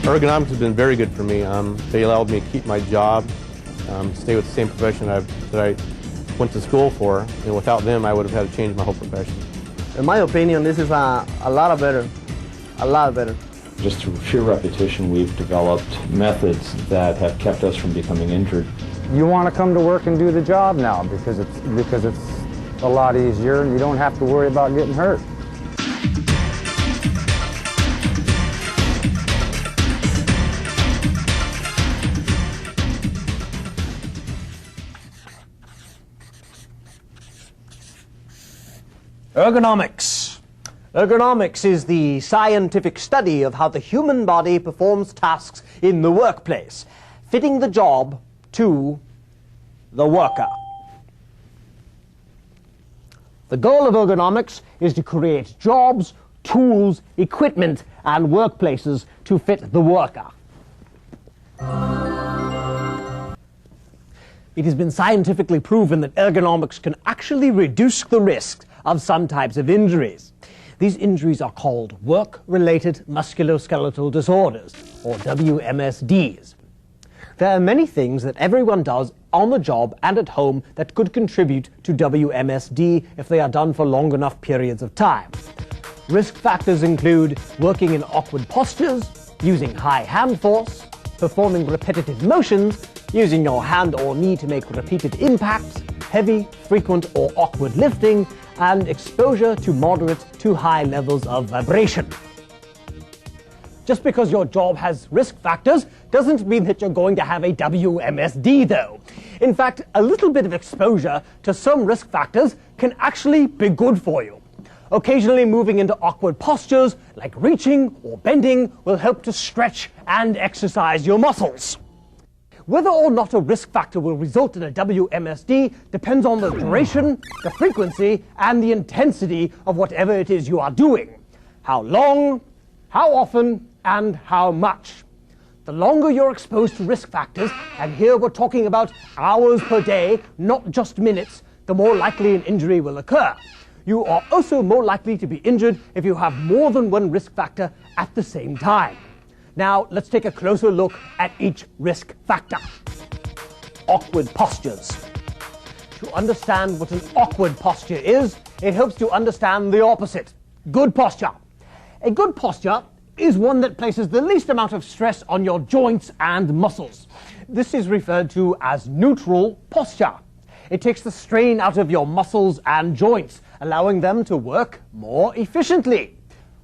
Ergonomics has been very good for me. They allowed me to keep my job, stay with the same profession that I went to school for, and without them I would have had to change my whole profession. In my opinion, this is a lot better, a lot better. Just through sheer repetition, we've developed methods that have kept us from becoming injured. You want to come to work and do the job now because it's a lot easier and you don't have to worry about getting hurt. Ergonomics. Ergonomics is the scientific study of how the human body performs tasks in the workplace, fitting the job to the worker. The goal of ergonomics is to create jobs, tools, equipment, and workplaces to fit the worker. It has been scientifically proven that ergonomics can actually reduce the risk of some types of injuries. These injuries are called work-related musculoskeletal disorders, or WMSDs. There are many things that everyone does on the job and at home that could contribute to WMSD if they are done for long enough periods of time. Risk factors include working in awkward postures, using high hand force, performing repetitive motions, using your hand or knee to make repeated impacts, heavy, frequent, or awkward lifting, and exposure to moderate to high levels of vibration. Just because your job has risk factors doesn't mean that you're going to have a WMSD though. In fact, a little bit of exposure to some risk factors can actually be good for you. Occasionally moving into awkward postures, like reaching or bending, will help to stretch and exercise your muscles. Whether or not a risk factor will result in a WMSD depends on the duration, the frequency, and the intensity of whatever it is you are doing. How long, how often, and how much. The longer you're exposed to risk factors, and here we're talking about hours per day, not just minutes, the more likely an injury will occur. You are also more likely to be injured if you have more than one risk factor at the same time. Now, let's take a closer look at each risk factor. Awkward postures. To understand what an awkward posture is, it helps to understand the opposite, good posture. A good posture is one that places the least amount of stress on your joints and muscles. This is referred to as neutral posture. It takes the strain out of your muscles and joints, allowing them to work more efficiently.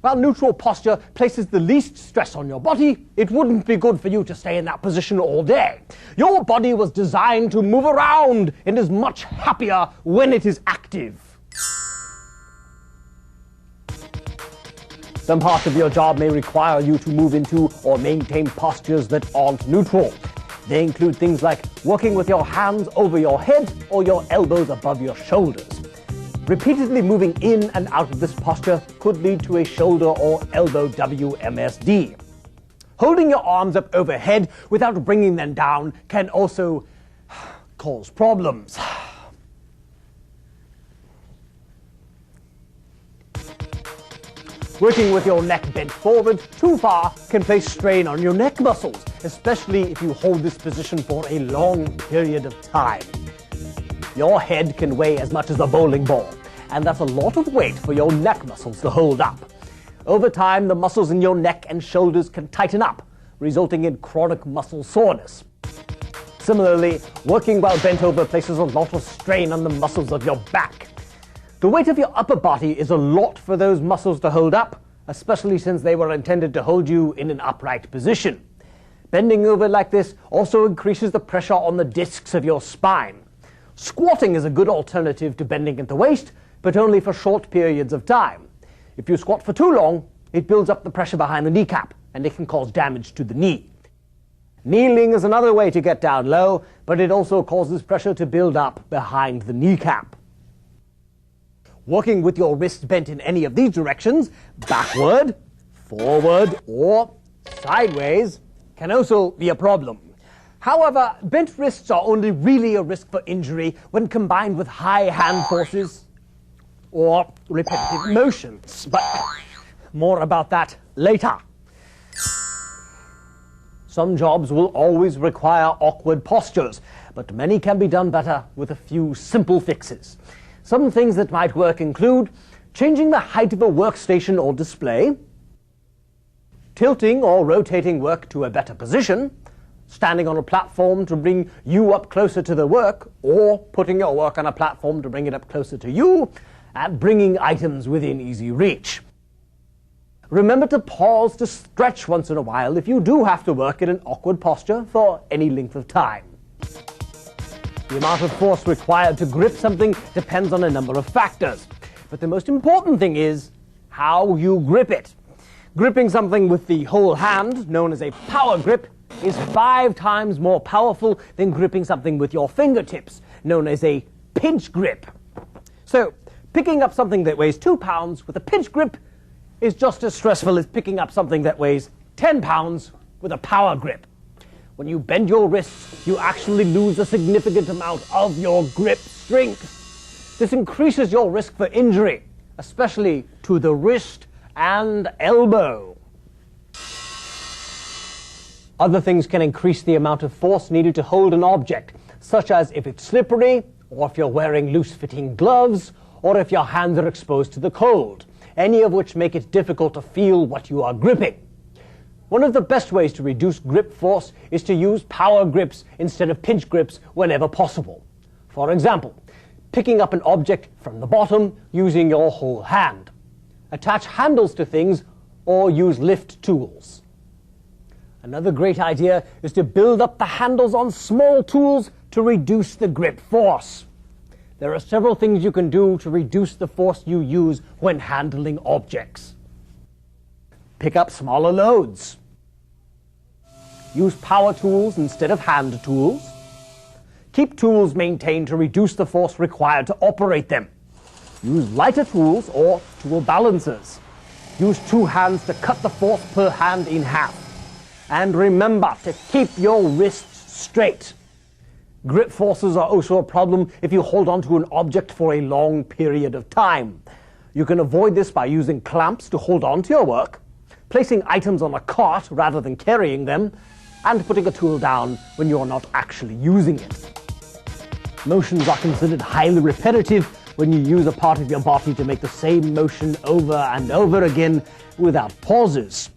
While neutral posture places the least stress on your body, it wouldn't be good for you to stay in that position all day. Your body was designed to move around and is much happier when it is active. Some parts of your job may require you to move into or maintain postures that aren't neutral. They include things like working with your hands over your head or your elbows above your shoulders. Repeatedly moving in and out of this posture could lead to a shoulder or elbow WMSD. Holding your arms up overhead without bringing them down can also cause problems. Working with your neck bent forward too far can place strain on your neck muscles, especially if you hold this position for a long period of time. Your head can weigh as much as a bowling ball, and that's a lot of weight for your neck muscles to hold up. Over time, the muscles in your neck and shoulders can tighten up, resulting in chronic muscle soreness. Similarly, working while bent over places a lot of strain on the muscles of your back. The weight of your upper body is a lot for those muscles to hold up, especially since they were intended to hold you in an upright position. Bending over like this also increases the pressure on the discs of your spine. Squatting is a good alternative to bending at the waist, but only for short periods of time. If you squat for too long, it builds up the pressure behind the kneecap, and it can cause damage to the knee. Kneeling is another way to get down low, but it also causes pressure to build up behind the kneecap. Working with your wrist bent in any of these directions, backward, forward, or sideways, can also be a problem. However, bent wrists are only really a risk for injury when combined with high hand forces or repetitive motions. But more about that later. Some jobs will always require awkward postures, but many can be done better with a few simple fixes. Some things that might work include changing the height of a workstation or display, tilting or rotating work to a better position, standing on a platform to bring you up closer to the work, or putting your work on a platform to bring it up closer to you, and bringing items within easy reach. Remember to pause to stretch once in a while if you do have to work in an awkward posture for any length of time. The amount of force required to grip something depends on a number of factors, but the most important thing is how you grip it. Gripping something with the whole hand, known as a power grip, is 5 times more powerful than gripping something with your fingertips, known as a pinch grip. So, picking up something that weighs 2 pounds with a pinch grip is just as stressful as picking up something that weighs 10 pounds with a power grip. When you bend your wrists, you actually lose a significant amount of your grip strength. This increases your risk for injury, especially to the wrist and elbow. Other things can increase the amount of force needed to hold an object, such as if it's slippery, or if you're wearing loose-fitting gloves, or if your hands are exposed to the cold, any of which make it difficult to feel what you are gripping. One of the best ways to reduce grip force is to use power grips instead of pinch grips whenever possible. For example, picking up an object from the bottom using your whole hand. Attach handles to things or use lift tools. Another great idea is to build up the handles on small tools to reduce the grip force. There are several things you can do to reduce the force you use when handling objects. Pick up smaller loads. Use power tools instead of hand tools. Keep tools maintained to reduce the force required to operate them. Use lighter tools or tool balancers. Use 2 hands to cut the force per hand in half. And remember to keep your wrists straight. Grip forces are also a problem if you hold onto an object for a long period of time. You can avoid this by using clamps to hold on to your work, placing items on a cart rather than carrying them, and putting a tool down when you are not actually using it. Motions are considered highly repetitive when you use a part of your body to make the same motion over and over again without pauses.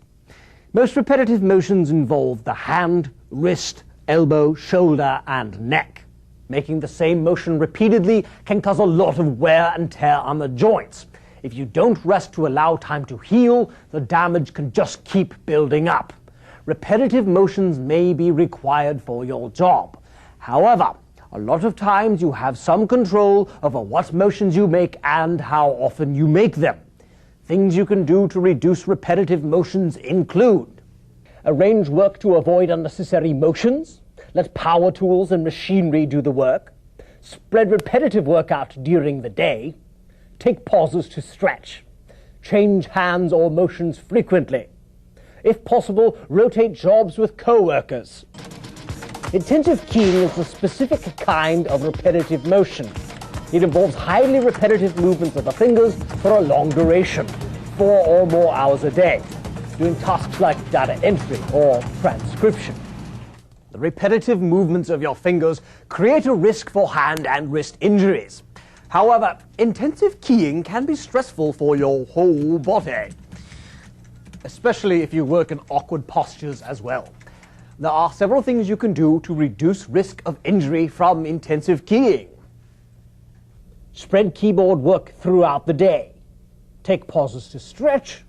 Most repetitive motions involve the hand, wrist, elbow, shoulder, and neck. Making the same motion repeatedly can cause a lot of wear and tear on the joints. If you don't rest to allow time to heal, the damage can just keep building up. Repetitive motions may be required for your job. However, a lot of times you have some control over what motions you make and how often you make them. Things you can do to reduce repetitive motions include: arrange work to avoid unnecessary motions, let power tools and machinery do the work, spread repetitive work out during the day, take pauses to stretch, change hands or motions frequently. If possible, rotate jobs with co-workers. Intensive keying is a specific kind of repetitive motion. It involves highly repetitive movements of the fingers for a long duration, 4 or more hours a day, doing tasks like data entry or transcription. The repetitive movements of your fingers create a risk for hand and wrist injuries. However, intensive keying can be stressful for your whole body, especially if you work in awkward postures as well. There are several things you can do to reduce risk of injury from intensive keying. Spread keyboard work throughout the day. Take pauses to stretch.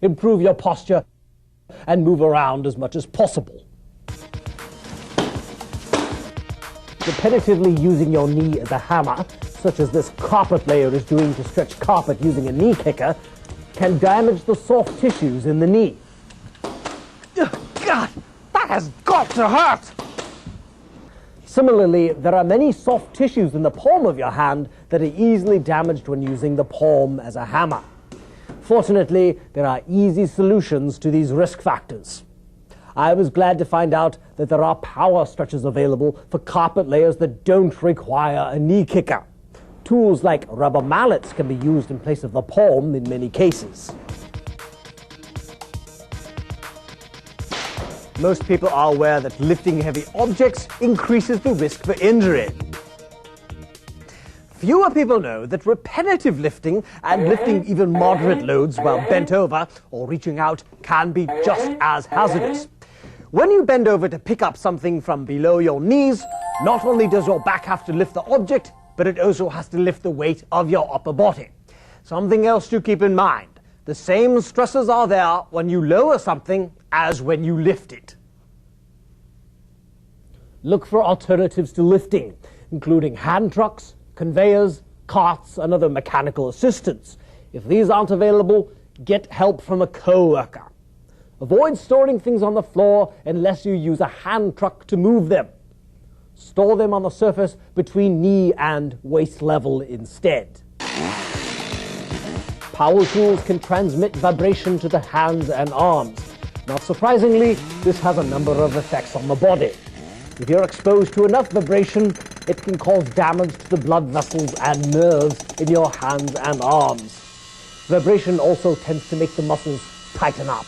Improve your posture and move around as much as possible. Repetitively using your knee as a hammer, such as this carpet layer is doing to stretch carpet using a knee kicker, can damage the soft tissues in the knee. God, that has got to hurt! Similarly, there are many soft tissues in the palm of your hand that are easily damaged when using the palm as a hammer. Fortunately, there are easy solutions to these risk factors. I was glad to find out that there are power stretchers available for carpet layers that don't require a knee kicker. Tools like rubber mallets can be used in place of the palm in many cases. Most people are aware that lifting heavy objects increases the risk for injury. Fewer people know that repetitive lifting and lifting even moderate loads while bent over or reaching out can be just as hazardous. When you bend over to pick up something from below your knees, not only does your back have to lift the object, but it also has to lift the weight of your upper body. Something else to keep in mind: the same stresses are there when you lower something as when you lift it. Look for alternatives to lifting, including hand trucks, conveyors, carts, and other mechanical assistants. If these aren't available, get help from a co-worker. Avoid storing things on the floor unless you use a hand truck to move them. Store them on the surface between knee and waist level instead. Power tools can transmit vibration to the hands and arms. Not surprisingly, this has a number of effects on the body. If you're exposed to enough vibration, it can cause damage to the blood vessels and nerves in your hands and arms. Vibration also tends to make the muscles tighten up.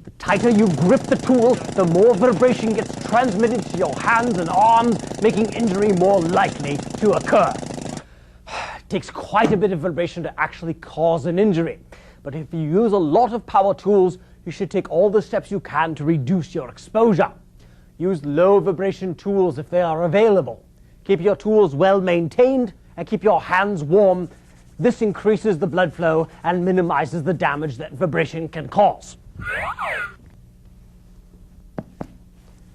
The tighter you grip the tool, the more vibration gets transmitted to your hands and arms, making injury more likely to occur. It takes quite a bit of vibration to actually cause an injury. But if you use a lot of power tools, you should take all the steps you can to reduce your exposure. Use low vibration tools if they are available. Keep your tools well maintained and keep your hands warm. This increases the blood flow and minimizes the damage that vibration can cause.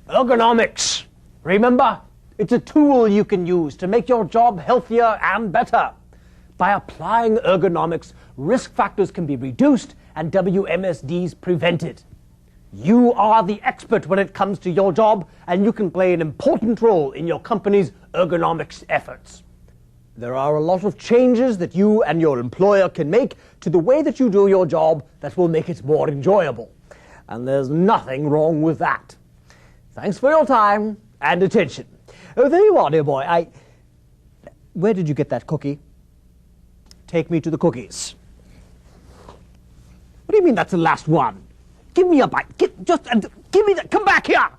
Ergonomics. Remember, it's a tool you can use to make your job healthier and better. By applying ergonomics, risk factors can be reduced and WMSDs prevented. You are the expert when it comes to your job, and you can play an important role in your company's ergonomics efforts. There are a lot of changes that you and your employer can make to the way that you do your job that will make it more enjoyable. And there's nothing wrong with that. Thanks for your time and attention. Oh, there you are, dear boy. Where did you get that cookie? Take me to the cookies. What do you mean that's the last one? Give me a bite. Give me that. Come back here.